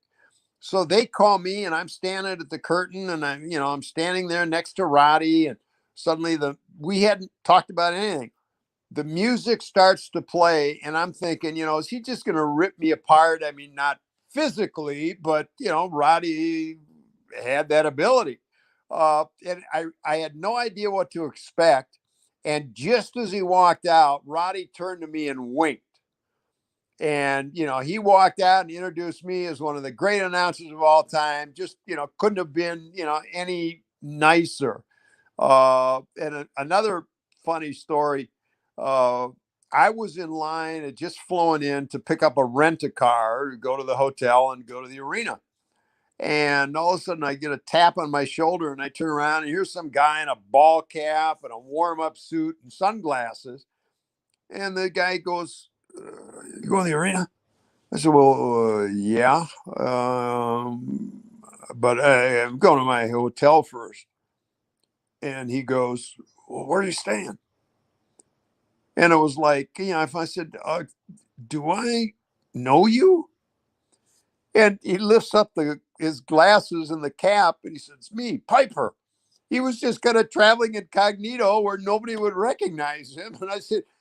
So they call me, and I'm standing at the curtain, and I'm standing there next to Roddy, and suddenly we hadn't talked about anything. The music starts to play, and I'm thinking, is he just going to rip me apart? I mean, not physically, but Roddy had that ability. And I had no idea what to expect. And just as he walked out, Roddy turned to me and winked. And, he walked out and introduced me as one of the great announcers of all time. Just, couldn't have been, any nicer. Another funny story. I was in line, had just flown in to pick up a rent-a-car to go to the hotel and go to the arena. And all of a sudden I get a tap on my shoulder, and I turn around, and here's some guy in a ball cap and a warm-up suit and sunglasses. And the guy goes, You go to the arena? I said, well, yeah, but I'm going to my hotel first. And he goes, well, where are you staying? And it was like, if I said, do I know you? And he lifts up his glasses and the cap and he said, it's me, Piper. He was just kind of traveling incognito where nobody would recognize him. And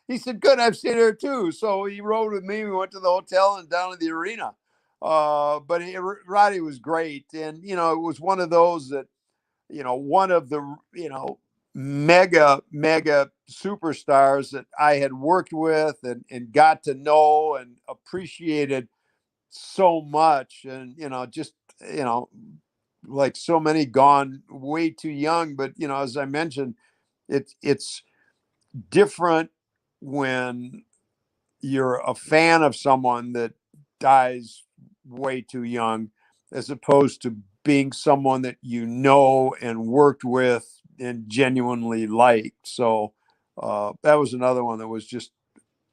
he said, good, I've stayed there too. So he rode with me. We went to the hotel and down to the arena. But Roddy was great. And, it was one of those that, one of the, mega superstars that I had worked with and got to know and appreciated so much. And, just, like so many gone way too young. But, as I mentioned, it's different when you're a fan of someone that dies way too young, as opposed to being someone that and worked with and genuinely liked. So that was another one that was just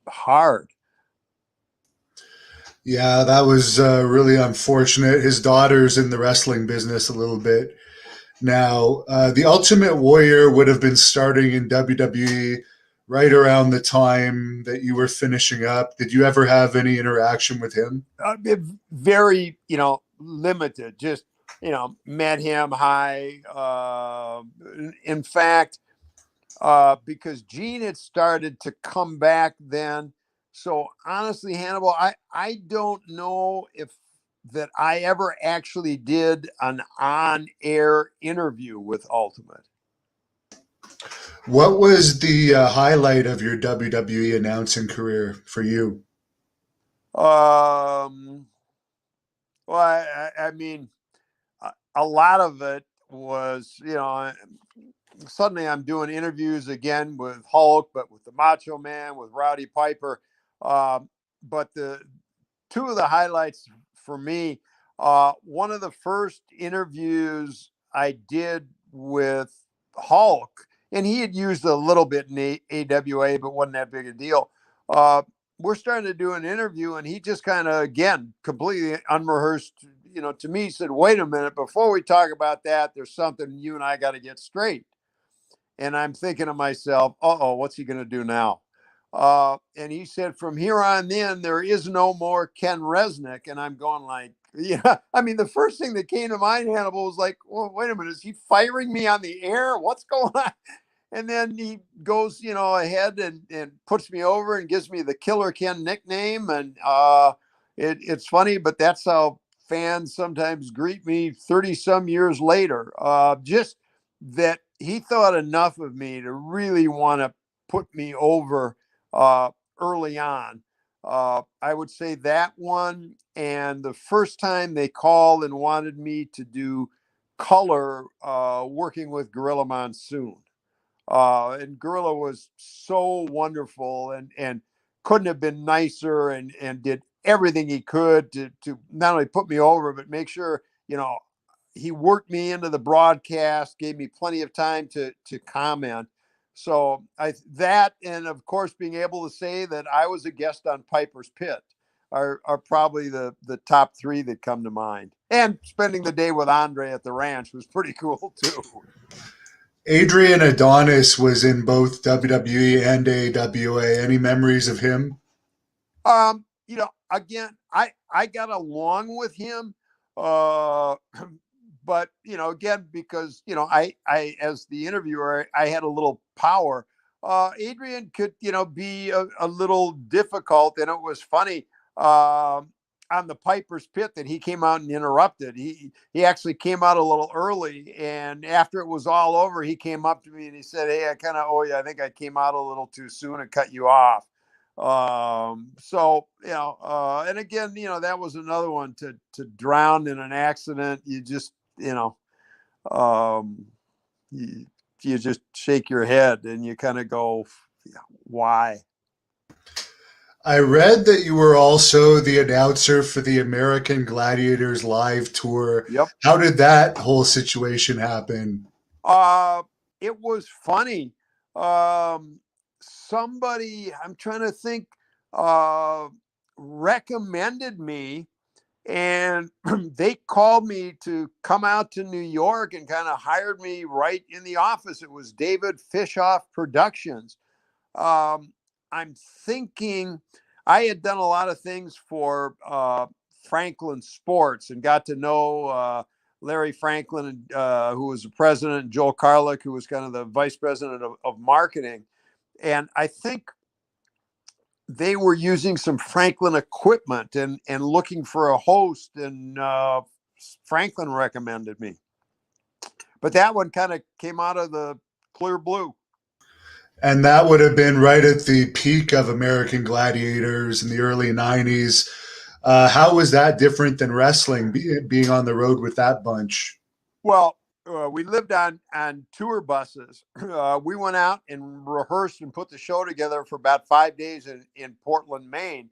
hard. Yeah, that was really unfortunate. His daughter's in the wrestling business a little bit now. The Ultimate Warrior would have been starting in WWE right around the time that you were finishing up. Did you ever have any interaction with him? Very, limited. Just, met him. Hi. In fact, because Gene had started to come back then. So honestly, Hannibal, I don't know if that I ever actually did an on-air interview with Ultimate. What was the highlight of your WWE announcing career for you? Well, I mean, a lot of it was, suddenly I'm doing interviews again with Hulk, but with the Macho Man, with Roddy Piper. But the two of the highlights for me, one of the first interviews I did with Hulk, and he had used a little bit in AWA, but wasn't that big a deal. We're starting to do an interview, and he just kind of, again, completely unrehearsed, to me, said, wait a minute, before we talk about that, there's something you and I got to get straight. And I'm thinking to myself, what's he going to do now? And he said, from here on in, there is no more Ken Resnick. And I'm going like, yeah. I mean, the first thing that came to mind, Hannibal, was like, well, wait a minute, is he firing me on the air? What's going on? And then he goes, ahead and puts me over and gives me the Killer Ken nickname. And it's funny, but that's how fans sometimes greet me 30 some years later. Just that he thought enough of me to really want to put me over early on. I would say that one. And the first time they called and wanted me to do color working with Gorilla Monsoon. And Gorilla was so wonderful and couldn't have been nicer and did everything he could to not only put me over, but make sure, he worked me into the broadcast, gave me plenty of time to comment. So that, and of course, being able to say that I was a guest on Piper's Pit are probably the top three that come to mind. And spending the day with Andre at the ranch was pretty cool too. Adrian Adonis was in both WWE and AWA. Any memories of him? Again, I got along with him, but again, because I as the interviewer, I had a little power. Adrian could be a little difficult, and it was funny. On the Piper's Pit that he came out and interrupted. He actually came out a little early, and after it was all over, he came up to me and he said, "Hey, I kind of owe you. I think I came out a little too soon and cut you off." So and again, that was another one to drown in an accident. You just, you just shake your head and you kind of go, why? I read that you were also the announcer for the American Gladiators live tour. Yep. How did that whole situation happen? It was funny. Somebody, I'm trying to think uh, recommended me, and they called me to come out to New York and kind of hired me right in the office. It was David Fishoff Productions. Um, I'm thinking I had done a lot of things for Franklin Sports and got to know Larry Franklin, who was the president, and Joel Karlik, who was kind of the vice president of marketing. And I think they were using some Franklin equipment and looking for a host, and Franklin recommended me. But that one kind of came out of the clear blue. And that would have been right at the peak of American Gladiators in the early 90s. How was that different than wrestling, being on the road with that bunch? Well, we lived on tour buses. We went out and rehearsed and put the show together for about 5 days in Portland, Maine.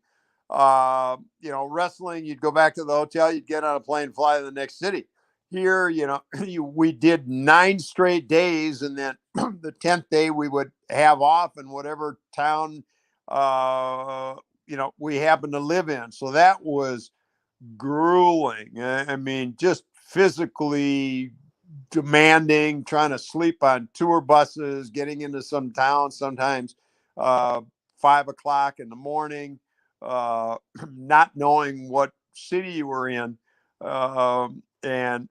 Wrestling, you'd go back to the hotel, you'd get on a plane, fly to the next city. Here, we did 9 straight days, and then the 10th day we would have off in whatever town we happened to live in. So that was grueling. I mean, just physically demanding, trying to sleep on tour buses, getting into some towns sometimes 5 o'clock in the morning, not knowing what city you were in. And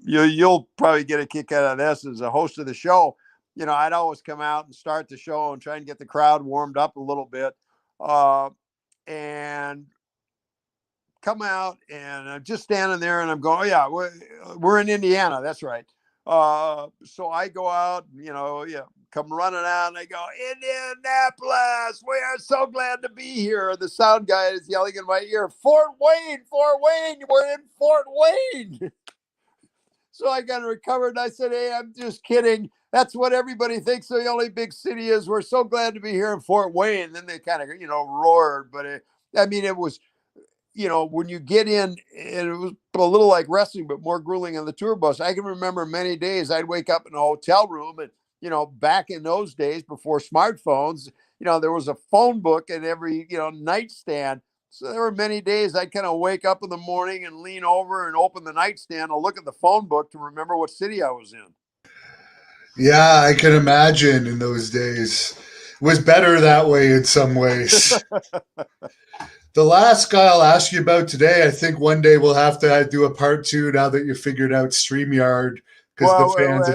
you'll probably get a kick out of this as a host of the show. I'd always come out and start the show and try and get the crowd warmed up a little bit. And come out, and I'm just standing there and I'm going, oh, yeah, we're in Indiana. That's right. So I go out, come running out, and I go, Indianapolis, we are so glad to be here. The sound guy is yelling in my ear, Fort Wayne, we're in Fort Wayne. So I got recovered, and I said, hey, I'm just kidding. That's what everybody thinks the only big city is. We're so glad to be here in Fort Wayne. Then they kind of, roared. But it was, when you get in, and it was a little like wrestling, but more grueling on the tour bus. I can remember many days I'd wake up in a hotel room, and, back in those days before smartphones, there was a phone book in every, nightstand. So there were many days I'd kind of wake up in the morning and lean over and open the nightstand and look at the phone book to remember what city I was in. Yeah, I can imagine in those days. It was better that way in some ways. The last guy I'll ask you about today, I think one day we'll have to do a part 2 now that you figured out StreamYard, because the fans.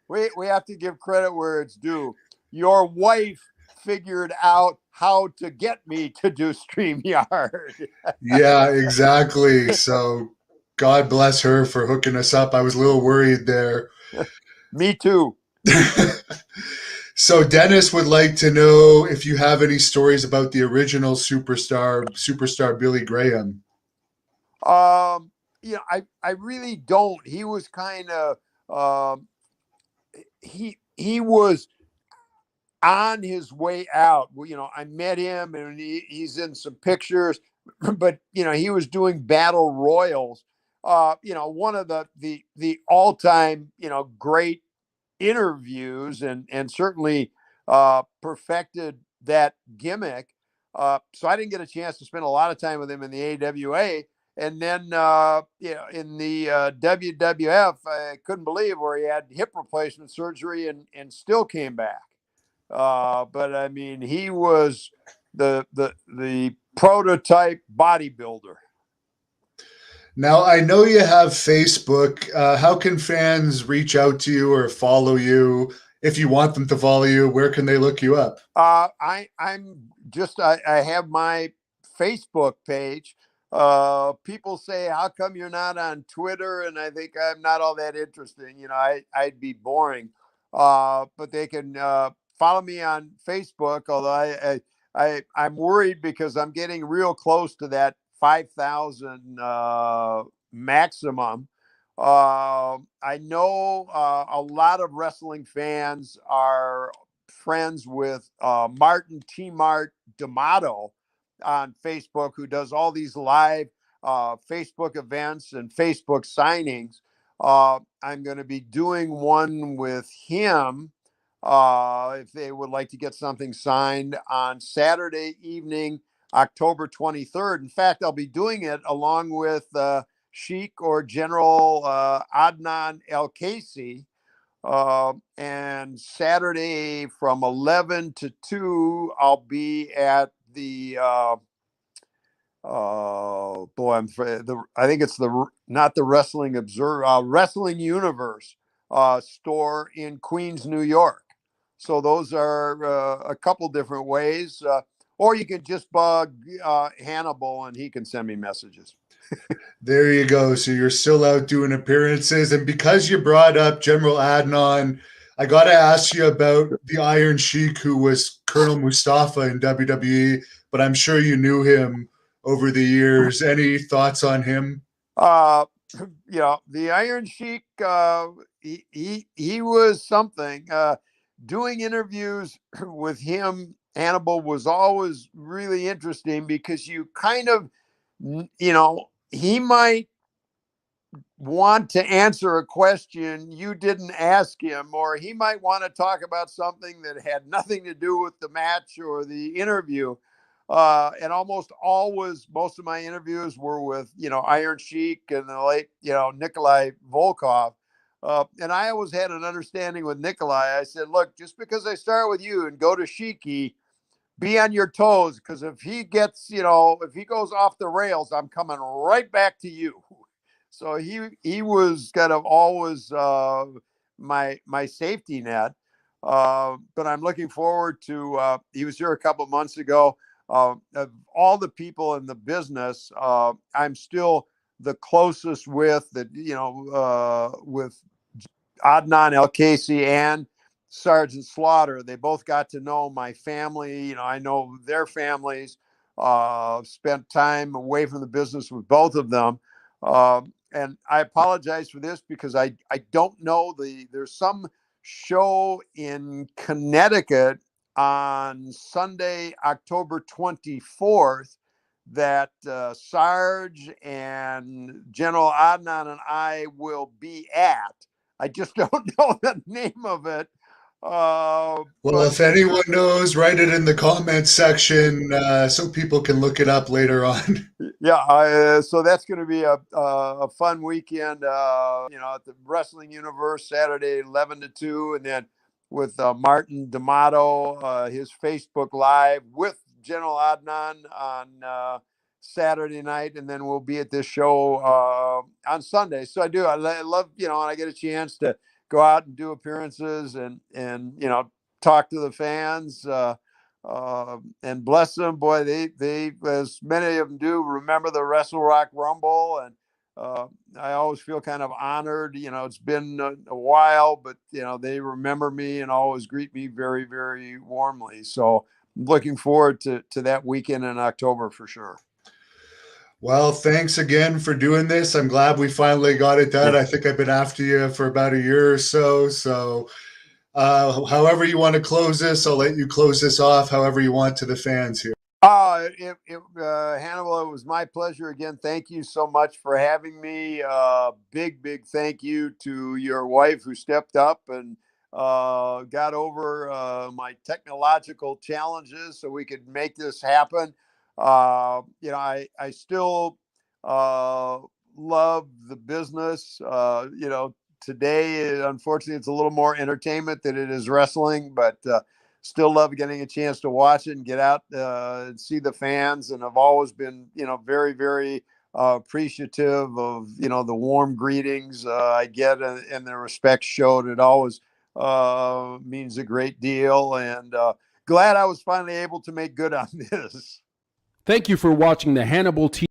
We have to give credit where it's due. Your wife figured out how to get me to do StreamYard. Yeah, exactly. So God bless her for hooking us up. I was a little worried there. Me too. So Dennis would like to know if you have any stories about the original superstar Billy Graham. I really don't. He was kind of he was on his way out. I met him, and he's in some pictures, but he was doing battle royals. One of the all-time great interviews, and certainly perfected that gimmick. So I didn't get a chance to spend a lot of time with him in the AWA. And then, in the WWF, I couldn't believe where he had hip replacement surgery and still came back. But I mean, he was the prototype bodybuilder. Now, I know you have Facebook. How can fans reach out to you or follow you? If you want them to follow you, where can they look you up? I have my Facebook page. People say, how come you're not on Twitter? And I think I'm not all that interesting. I'd be boring. But they can follow me on Facebook, although I'm worried because I'm getting real close to that 5,000 maximum. I know a lot of wrestling fans are friends with Martin T. Mart D'Amato on Facebook, who does all these live Facebook events and Facebook signings. I'm going to be doing one with him if they would like to get something signed on Saturday evening, October 23rd. In fact, I'll be doing it along with Sheik or General Adnan El Casey. And Saturday from 11 to 2, I'll be at the I think it's not the Wrestling Wrestling Universe store in Queens, New York. So those are a couple different ways, or you can just bug Hannibal and he can send me messages. There you go. So you're still out doing appearances. And because you brought up General Adnan, I got to ask you about the Iron Sheik, who was Colonel Mustafa in WWE, but I'm sure you knew him over the years. Any thoughts on him? The Iron Sheik, he was something. Doing interviews with him, Hannibal, was always really interesting because you kind of, he might want to answer a question you didn't ask him, or he might want to talk about something that had nothing to do with the match or the interview. And almost always, most of my interviews were with, Iron Sheik and the late, Nikolai Volkov. And I always had an understanding with Nikolai. I said, look, just because I start with you and go to Sheiky, be on your toes, because if he gets, if he goes off the rails, I'm coming right back to you. So he was kind of always my safety net. But I'm looking forward to. He was here a couple of months ago. Of all the people in the business, I'm still the closest with with Adnan El Casey and Sergeant Slaughter. They both got to know my family. I know their families. Spent time away from the business with both of them. And I apologize for this because I don't know there's some show in Connecticut on Sunday, October 24th, that Sarge and General Adnan and I will be at. I just don't know the name of it. Well, if anyone knows, write it in the comments section so people can look it up later on. Yeah, so that's going to be a fun weekend, at the Wrestling Universe, Saturday, 11 to 2, and then with Martin D'Amato, his Facebook Live with General Adnan on Saturday night, and then we'll be at this show on Sunday. So I love, and I get a chance to go out and do appearances and talk to the fans. And bless them, boy, they as many of them do remember the Wrestle Rock Rumble, and I always feel kind of honored. It's been a while, but they remember me and always greet me very, very warmly. So I'm looking forward to that weekend in October for sure. Well, thanks again for doing this. I'm glad we finally got it done. I think I've been after you for about a year or so. So however you want to close this, I'll let you close this off however you want to the fans here. Hannibal, it was my pleasure again. Thank you so much for having me. Big thank you to your wife who stepped up and got over my technological challenges so we could make this happen. I still love the business. Today, unfortunately, it's a little more entertainment than it is wrestling, but still love getting a chance to watch it and get out and see the fans. And I've always been, very, very appreciative of, the warm greetings I get and the respect showed. It always means a great deal. And glad I was finally able to make good on this. Thank you for watching the Hannibal TV.